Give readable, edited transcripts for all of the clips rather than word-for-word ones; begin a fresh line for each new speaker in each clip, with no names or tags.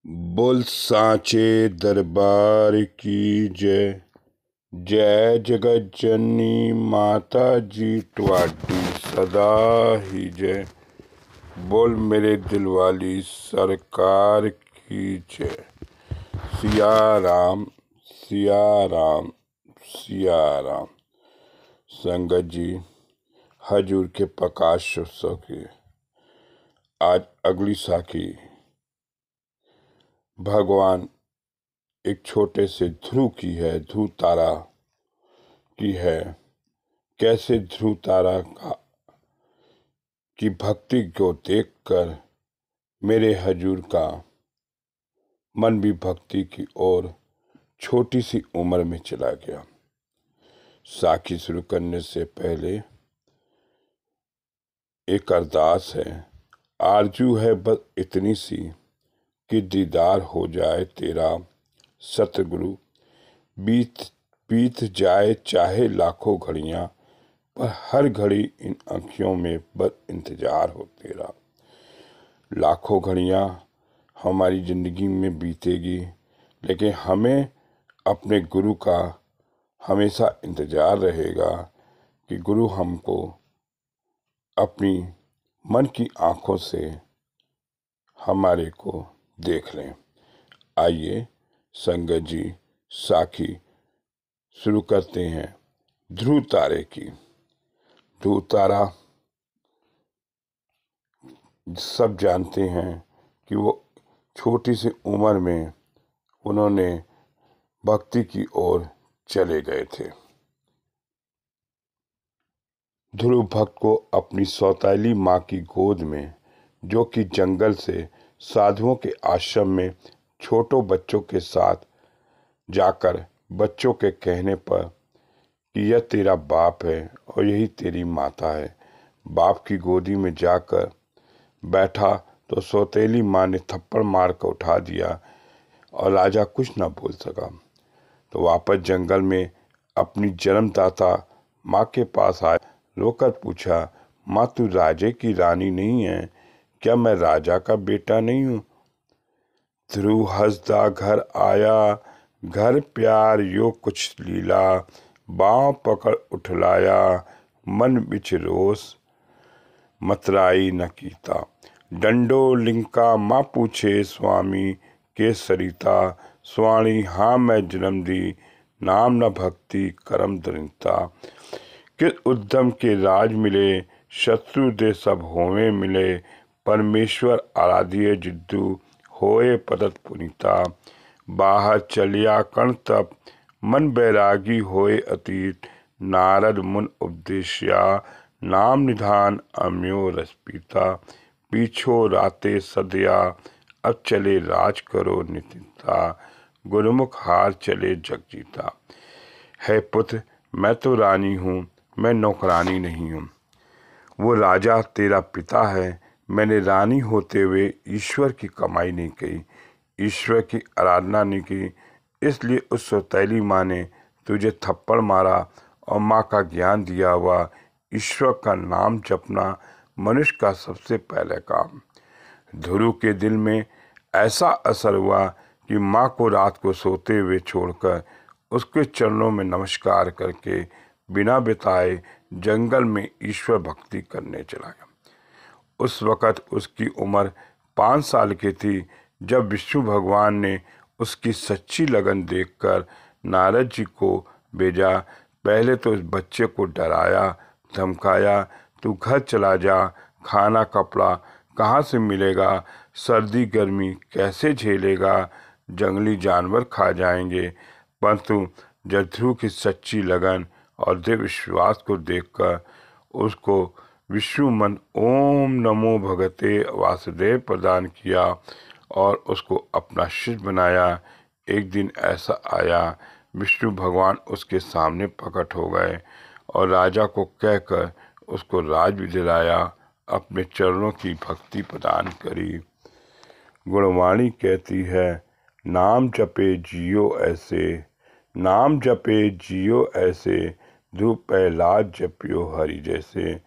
बोल सांचे दरबार की जय। जय जगत जननी माता जी ट्वाडी सदा ही जय। बोल मेरे दिल वाली सरकार की जय। सिया राम सिया राम सिया राम। संगत जी, हजूर के प्रकाश उत्सव की आज अगली साखी भगवान एक छोटे से ध्रुव की है, ध्रुव तारा की है। कैसे ध्रुव तारा की भक्ति को देखकर मेरे हजूर का मन भी भक्ति की ओर छोटी सी उम्र में चला गया। साखी शुरू करने से पहले एक अरदास है, आरजू है बस इतनी सी कि दीदार हो जाए तेरा सतगुरु। बीत जाए चाहे लाखों घड़ियां, पर हर घड़ी इन आँखियों में बस इंतजार हो तेरा। लाखों घड़ियां हमारी जिंदगी में बीतेगी, लेकिन हमें अपने गुरु का हमेशा इंतजार रहेगा कि गुरु हमको अपनी मन की आंखों से हमारे को देख लें। आइए संगत जी, साखी शुरू करते हैं ध्रुव तारे की। ध्रुव तारा सब जानते हैं कि वो छोटी सी उम्र में उन्होंने भक्ति की ओर चले गए थे। ध्रुव भक्त को अपनी सौतेली माँ की गोद में, जो कि जंगल से साधुओं के आश्रम में छोटों बच्चों के साथ जाकर बच्चों के कहने पर कि यह तेरा बाप है और यही तेरी माता है, बाप की गोदी में जाकर बैठा तो सौतेली माँ ने थप्पड़ मार कर उठा दिया और राजा कुछ न बोल सका। तो वापस जंगल में अपनी जन्मदाता माँ के पास आया, रोकर पूछा, माँ तू राजे की रानी नहीं है क्या? मैं राजा का बेटा नहीं हूँ? ध्रुव हंसदा घर आया, घर प्यार यो कुछ लीला, बाँव पकड़ उठलाया, मन बिच रोस मतराई न कीता। डंडो लिंका माँ पूछे स्वामी के सरिता, स्वाणी हाँ मैं जन्म दी, नाम न भक्ति करम दरिता। किस उद्यम के राज मिले, शत्रु दे सब होवे मिले, परमेश्वर आराध्य जिद्दू होए पदत पुनीता। बाहर चलिया कण तप मन बैरागी होए अतीत, नारद मुन उपदेश्या, नाम निधान अम्यो रस पीता। पीछो राते सदया अब चले राज करो नितिता, गुरुमुख हार चले जग जीता। है पुत्र मैं तो रानी हूँ, मैं नौकरानी नहीं हूँ। वो राजा तेरा पिता है, मैंने रानी होते हुए ईश्वर की कमाई नहीं की, ईश्वर की आराधना नहीं की, इसलिए उस सौतेली माँ ने तुझे थप्पड़ मारा और माँ का ज्ञान दिया हुआ ईश्वर का नाम जपना मनुष्य का सबसे पहले काम। ध्रुव के दिल में ऐसा असर हुआ कि माँ को रात को सोते हुए छोड़कर उसके चरणों में नमस्कार करके बिना बिताए जंगल में ईश्वर भक्ति करने चला गया। उस वक़्त उसकी उम्र 5 साल की थी जब विष्णु भगवान ने उसकी सच्ची लगन देखकर नारद जी को भेजा। पहले तो इस बच्चे को डराया धमकाया, तू घर चला जा, खाना कपड़ा कहाँ से मिलेगा, सर्दी गर्मी कैसे झेलेगा, जंगली जानवर खा जाएंगे। परंतु जब ध्रुव की सच्ची लगन और दृढ़ विश्वास को देखकर उसको विष्णु मन ओम नमो भगते वासुदेव प्रदान किया और उसको अपना शिष्य बनाया। एक दिन ऐसा आया, विष्णु भगवान उसके सामने प्रकट हो गए और राजा को कहकर उसको राज भी दिलाया, अपने चरणों की भक्ति प्रदान करी। गुणवाणी कहती है, नाम जपे जियो ऐसे, नाम जपे जियो ऐसे, ध्रुव प्रहलाद जपियो हरि जैसे।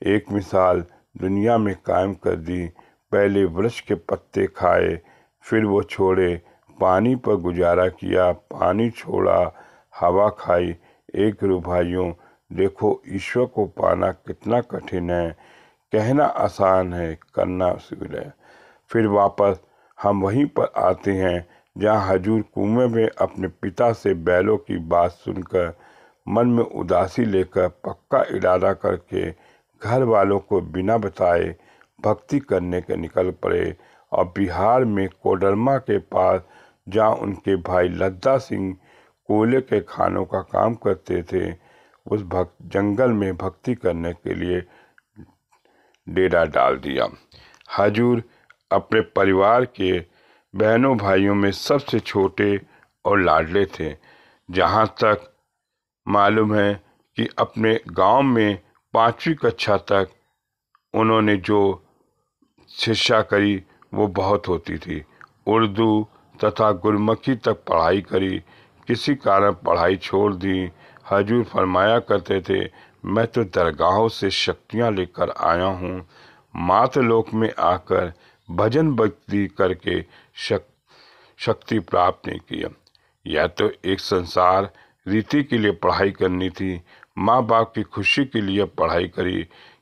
एक मिसाल दुनिया में कायम कर दी, पहले वृक्ष के पत्ते खाए, फिर वो छोड़े, पानी पर गुजारा किया, पानी छोड़ा, हवा खाई। एक गुरु भाइयों, देखो ईश्वर को पाना कितना कठिन है। कहना आसान है, करना मुश्किल है। फिर वापस हम वहीं पर आते हैं जहाँ हजूर कुएं में अपने पिता से बैलों की बात सुनकर मन में उदासी लेकर पक्का इरादा करके घर वालों को बिना बताए भक्ति करने के निकल पड़े और बिहार में कोडरमा के पास जहाँ उनके भाई लद्दा सिंह कोयले के खानों का काम करते थे, उस जंगल में भक्ति करने के लिए डेरा डाल दिया। हजूर अपने परिवार के बहनों भाइयों में सबसे छोटे और लाडले थे। जहाँ तक मालूम है कि अपने गांव में 5वीं कक्षा तक उन्होंने जो शिक्षा करी वो बहुत होती थी। उर्दू तथा गुरमुखी तक पढ़ाई करी। किसी कारण पढ़ाई छोड़ दी। हजूर फरमाया करते थे, मैं तो दरगाहों से शक्तियाँ लेकर आया हूँ, मातृलोक में आकर भजन भक्ति करके शक्ति प्राप्त नहीं किया। यह तो एक संसार रीति के लिए पढ़ाई करनी थी। माँ बाप की खुशी के लिए पढ़ाई करी।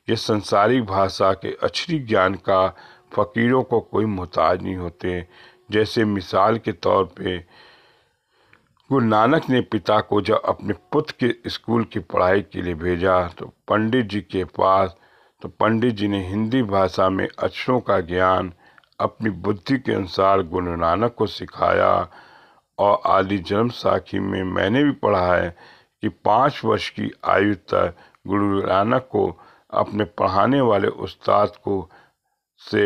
ये संसारिक भाषा के अक्षरी ज्ञान का फकीरों को कोई मोहताज नहीं होते। जैसे मिसाल के तौर पे गुरु नानक ने पिता को जब अपने पुत्र के स्कूल की पढ़ाई के लिए भेजा तो पंडित जी के पास, तो पंडित जी ने हिंदी भाषा में अक्षरों का ज्ञान अपनी बुद्धि के अनुसार गुरु नानक को सिखाया। और आदि जन्म साखी में मैंने भी पढ़ा है कि 5 वर्ष की आयु तक गुरु नानक को अपने पढ़ाने वाले उस्ताद को से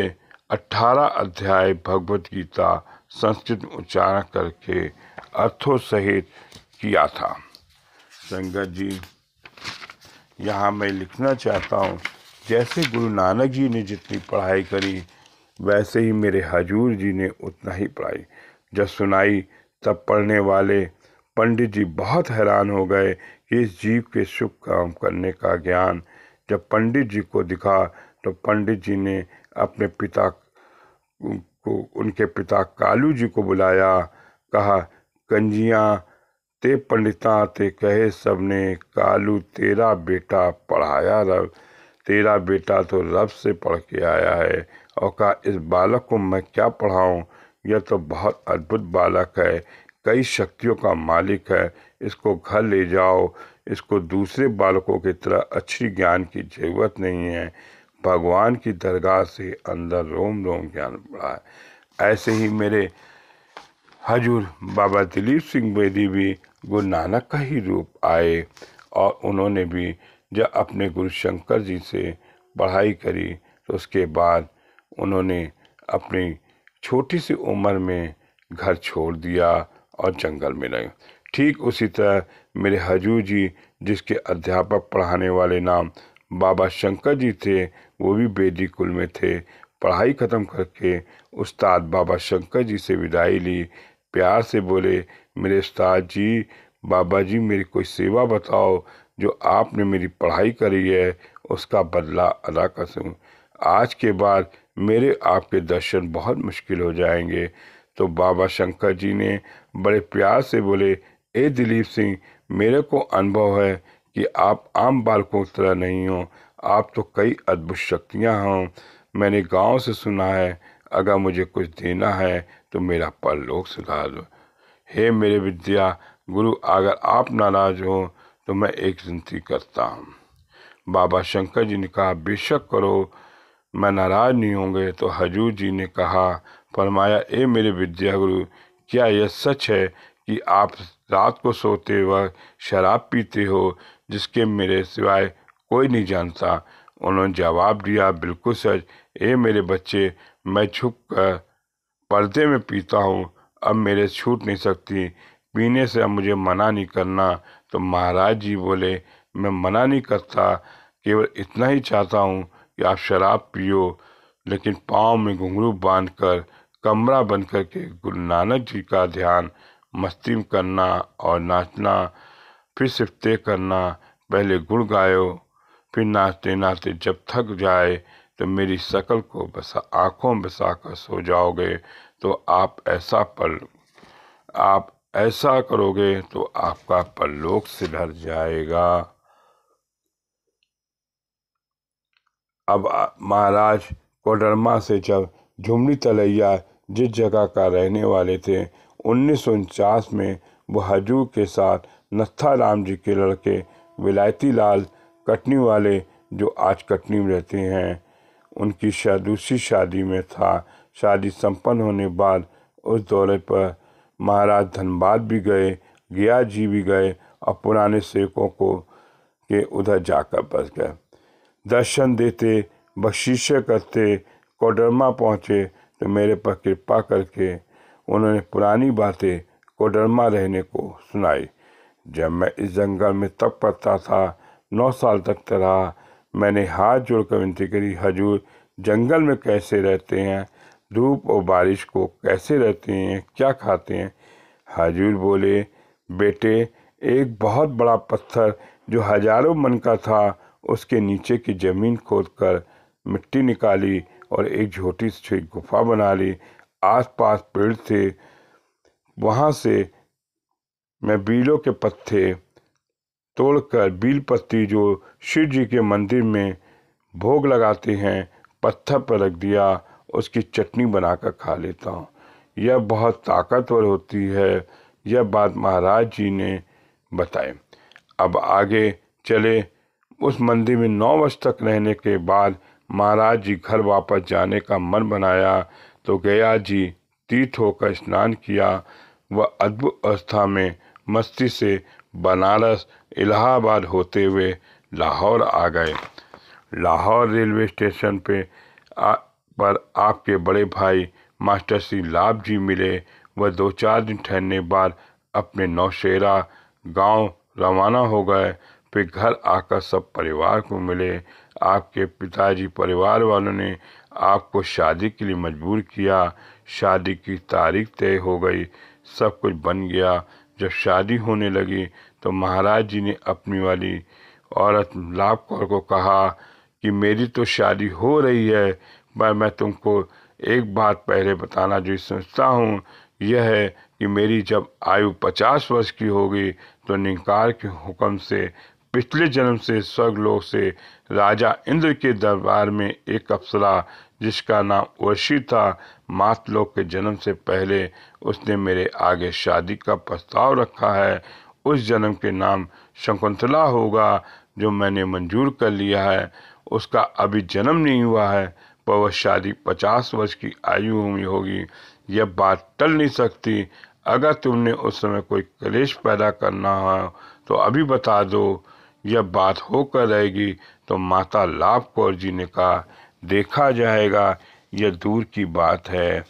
18 अध्याय भगवत गीता संस्कृत में उच्चारण करके अर्थों सहित किया था। संगत जी, यहाँ मैं लिखना चाहता हूँ, जैसे गुरु नानक जी ने जितनी पढ़ाई करी वैसे ही मेरे हजूर जी ने उतना ही पढ़ाई। जब सुनाई तब पढ़ने वाले पंडित जी बहुत हैरान हो गए कि इस जीव के शुभ काम करने का ज्ञान जब पंडित जी को दिखा तो पंडित जी ने अपने पिता को, उनके पिता कालू जी को बुलाया। कहा, कंजियां ते पंडिता ते कहे सबने, कालू तेरा बेटा पढ़ाया रब, तेरा बेटा तो रब से पढ़ के आया है। और कहा, इस बालक को मैं क्या पढ़ाऊं, यह तो बहुत अद्भुत बालक है, कई शक्तियों का मालिक है, इसको घर ले जाओ, इसको दूसरे बालकों की तरह अच्छी ज्ञान की जरूरत नहीं है, भगवान की दरगाह से अंदर रोम रोम ज्ञान पड़ा है। ऐसे ही मेरे हजूर बाबा दिलीप सिंह बेदी भी गुरु नानक का ही रूप आए और उन्होंने भी जब अपने गुरु शंकर जी से पढ़ाई करी तो उसके बाद उन्होंने अपनी छोटी सी उम्र में घर छोड़ दिया और जंगल में रहे। ठीक उसी तरह मेरे हजूर जी जिसके अध्यापक पढ़ाने वाले नाम बाबा शंकर जी थे, वो भी बेदी कुल में थे। पढ़ाई ख़त्म करके उस्ताद बाबा शंकर जी से विदाई ली। प्यार से बोले, मेरे उस्ताद जी, बाबा जी, मेरी कोई सेवा बताओ, जो आपने मेरी पढ़ाई करी है उसका बदला अदा कर सकूं। आज के बाद मेरे आपके दर्शन बहुत मुश्किल हो जाएंगे। तो बाबा शंकर जी ने बड़े प्यार से बोले, ए दिलीप सिंह, मेरे को अनुभव है कि आप आम बालकों की तरह नहीं हो, आप तो कई अद्भुत शक्तियाँ हों। मैंने गांव से सुना है, अगर मुझे कुछ देना है तो मेरा परलोक सुधार दो। हे मेरे विद्या गुरु, अगर आप नाराज हो तो मैं एक विनती करता हूँ। बाबा शंकर जी ने कहा, बेशक करो, मैं नाराज नहीं होंगे। तो हजूर जी ने कहा, फरमाया, ए मेरे विद्या गुरु, क्या यह सच है कि आप रात को सोते वक्त शराब पीते हो जिसके मेरे सिवाय कोई नहीं जानता? उन्होंने जवाब दिया, बिल्कुल सच। ए मेरे बच्चे, मैं छुप कर पर्दे में पीता हूँ, अब मेरे छूट नहीं सकती, पीने से अब मुझे मना नहीं करना। तो महाराज जी बोले, मैं मना नहीं करता, केवल इतना ही चाहता हूँ कि आप शराब पियो, लेकिन पाँव में घुंघरू बांधकर कमरा बंद करके गुरु नानक जी का ध्यान मस्ती में करना और नाचना, फिर सिर्फ तय करना, पहले गुण गायो, फिर नाचते नाचते जब थक जाए तो मेरी शकल को बसा आँखों में बसा कर सो जाओगे। तो आप ऐसा करोगे तो आपका परलोक सिधर जाएगा। अब महाराज कोडरमा से जब झुमरी तलैया जिस जगह का रहने वाले थे, 1949 में वो हजूर के साथ नत्थाराम जी के लड़के विलायती लाल कटनी वाले, जो आज कटनी में रहते हैं, उनकी दूसरी शादी में था। शादी संपन्न होने बाद उस दौरे पर महाराज धनबाद भी गए, गया जी भी गए और पुराने सेवकों को के उधर जाकर बस गए। दर्शन देते, बख्शीशें करते कोडरमा पहुँचे तो मेरे पर कृपा करके उन्होंने पुरानी बातें कोडरमा रहने को सुनाई। जब मैं इस जंगल में तप करता था, 9 साल तक रहा, मैंने हाथ जोड़कर विनती करी, हजूर जंगल में कैसे रहते हैं, धूप और बारिश को कैसे रहते हैं, क्या खाते हैं। हजूर बोले, बेटे, एक बहुत बड़ा पत्थर जो हजारों मन का था, उसके नीचे की जमीन खोदकर मिट्टी निकाली और एक छोटी सी गुफा बना ली। आसपास पेड़ थे, वहां से मैं बीलों के पत्ते तोड़कर बील पत्ती जो शिव जी के मंदिर में भोग लगाते हैं, पत्थर पर रख दिया, उसकी चटनी बनाकर खा लेता हूँ। यह बहुत ताकतवर होती है। यह बात महाराज जी ने बताई। अब आगे चले। उस मंदिर में 9 वर्ष तक रहने के बाद महाराज जी घर वापस जाने का मन बनाया तो गया जी तीर्थ होकर स्नान किया। वह अद्भुत अवस्था में मस्ती से बनारस, इलाहाबाद होते हुए लाहौर आ गए। लाहौर रेलवे स्टेशन पर आपके बड़े भाई मास्टर श्री लाभ जी मिले। वह 2-4 दिन ठहरने बाद अपने नौशेरा गांव रवाना हो गए। फिर घर आकर सब परिवार को मिले। आपके पिताजी परिवार वालों ने आपको शादी के लिए मजबूर किया। शादी की तारीख तय हो गई, सब कुछ बन गया। जब शादी होने लगी तो महाराज जी ने अपनी वाली औरत लाभ कौर को कहा कि मेरी तो शादी हो रही है, पर मैं तुमको एक बात पहले बताना जो सोचता हूँ, यह है कि मेरी जब आयु 50 वर्ष की होगी तो निकार के हुक्म से पिछले जन्म से स्वर्गलोक से राजा इंद्र के दरबार में एक अप्सरा जिसका नाम उर्वशी था, मातलोक के जन्म से पहले उसने मेरे आगे शादी का प्रस्ताव रखा है। उस जन्म के नाम शकुंतला होगा, जो मैंने मंजूर कर लिया है। उसका अभी जन्म नहीं हुआ है, पर वह शादी 50 वर्ष की आयु में होगी। यह बात टल नहीं सकती। अगर तुमने उस समय कोई क्लेश पैदा करना हो तो अभी बता दो। यह बात होकर रहेगी तो माता लाभ कौर जी ने कहा, देखा जाएगा, यह दूर की बात है।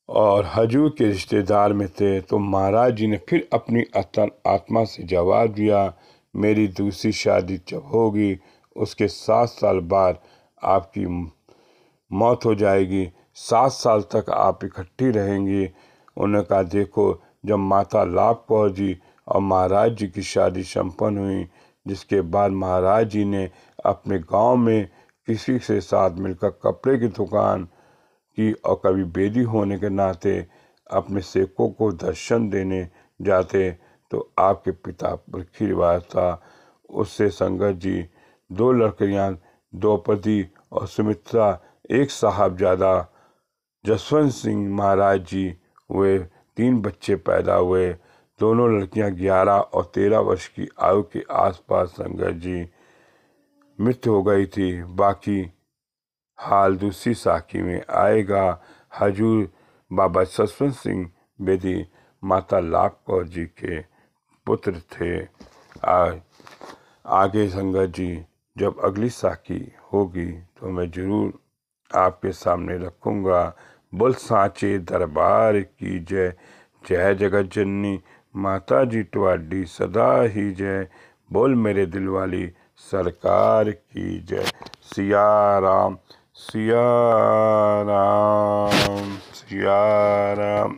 और हजूर के रिश्तेदार में थे तो महाराज जी ने फिर अपनी आत्मा से जवाब दिया, मेरी दूसरी शादी जब होगी उसके 7 साल बाद आपकी मौत हो जाएगी। 7 साल तक आप इकट्ठी रहेंगी। उन्होंने कहा, देखो, जब माता लाभ कौर जी और महाराज जी की शादी संपन्न हुई, जिसके बाद महाराज जी ने अपने गांव में किसी से साथ मिलकर कपड़े की दुकान की और कभी बेदी होने के नाते अपने सेवकों को दर्शन देने जाते, तो आपके पिता पुरखी रिवाज था। उससे संगत जी 2 लड़कियां द्रौपदी और सुमित्रा, एक साहबजादा जसवंत सिंह महाराज जी हुए। 3 बच्चे पैदा हुए। दोनों लड़कियां 11 और 13 वर्ष की आयु के आसपास संगत जी मृत्यु हो गई थी। बाकी हाल दूसरी साखी में आएगा। हजूर बाबा जसवंत सिंह बेदी माता लाभ कौर जी के पुत्र थे। आगे संगत जी जब अगली साखी होगी तो मैं जरूर आपके सामने रखूंगा। बोल सांचे दरबार की जय। जय जगत जननी माता जी तुम्हारी सदा ही जय। बोल मेरे दिल वाली सरकार की जय। सिया राम सिया राम सिया राम।